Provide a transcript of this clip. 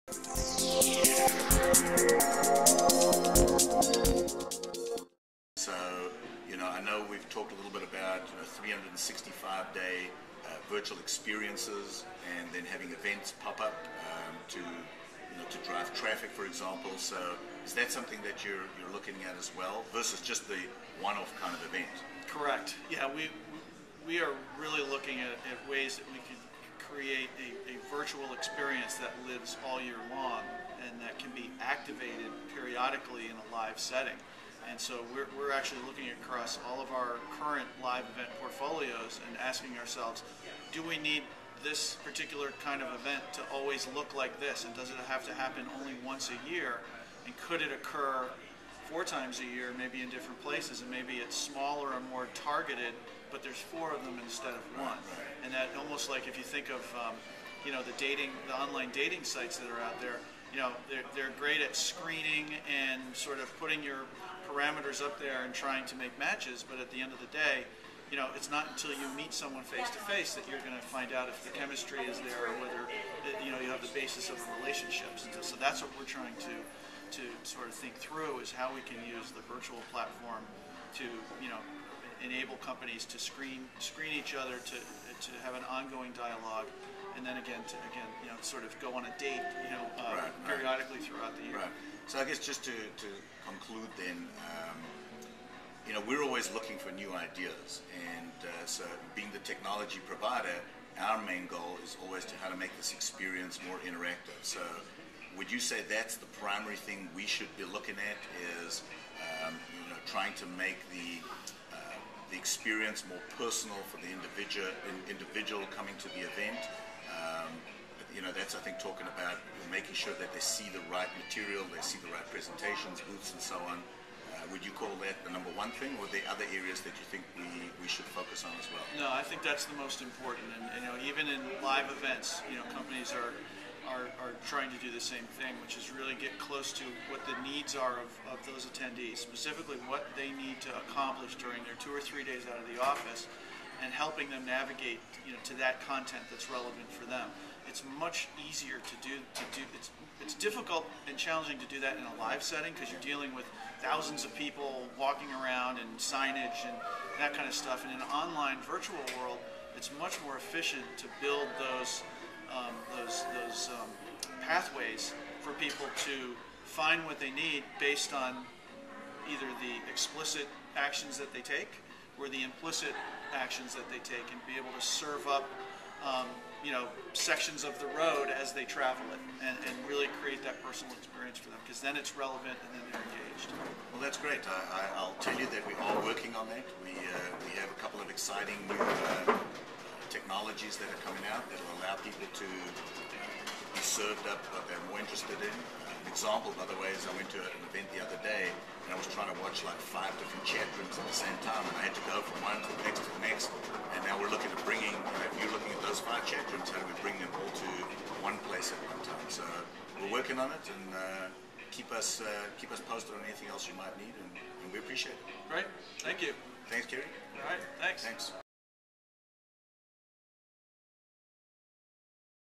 So, I know we've talked a little bit about 365-day virtual experiences, and then having events pop up to drive traffic, for example. So, is that something that you're looking at as well, versus just the one-off kind of event? Correct. Yeah, we are really looking at ways that we could create a virtual experience that lives all year long and that can be activated periodically in a live setting. And so we're actually looking across all of our current live event portfolios and asking ourselves, do we need this particular kind of event to always look like this? And does it have to happen only once a year? And could it occur 4 times a year, maybe in different places, and maybe it's smaller and more targeted, but there's 4 of them instead of 1. And that almost like if you think of the online dating sites that are out there, they're great at screening and sort of putting your parameters up there and trying to make matches, but at the end of the day, it's not until you meet someone face to face that you're going to find out if the chemistry is there or whether you have the basis of relationships. And so that's what we're trying to sort of think through, is how we can use the virtual platform to enable companies to screen each other, to have an ongoing dialogue, and then again sort of go on a date periodically throughout the year. Right. So I guess just to conclude then, we're always looking for new ideas, and so being the technology provider, our main goal is always how to make this experience more interactive. So would you say that's the primary thing we should be looking at, is trying to make the experience more personal for the individual coming to the event? That's, I think, talking about making sure that they see the right material, they see the right presentations, booths, and so on. Would you call that the number one thing, or are there other areas that you think we should focus on as well? No, I think that's the most important. And even in live events, companies are trying to do the same thing, which is really get close to what the needs are of those attendees, specifically what they need to accomplish during their 2 or 3 days out of the office, and helping them navigate to that content that's relevant for them. It's much easier to do. It's difficult and challenging to do that in a live setting, because you're dealing with thousands of people walking around and signage and that kind of stuff. In an online virtual world, it's much more efficient to build those pathways for people to find what they need based on either the explicit actions that they take or the implicit actions that they take, and be able to serve up sections of the road as they travel it, and really create that personal experience for them, because then it's relevant and then they're engaged. Well, that's great. I'll tell you that we are working on that. We have a couple of exciting new technologies that are coming out that will allow people to be served up what they're more interested in. An example, by the way, is I went to an event the other day, and I was trying to watch like 5 different chat rooms at the same time, and I had to go from one to the next to the next. And now we're looking at bringing, if you're looking at those 5 chat rooms, how do we bring them all to one place at one time? So we're working on it, and keep us posted on anything else you might need, and we appreciate it. Great. Thank you. Thanks, Kerry. All right. Thanks. Thanks.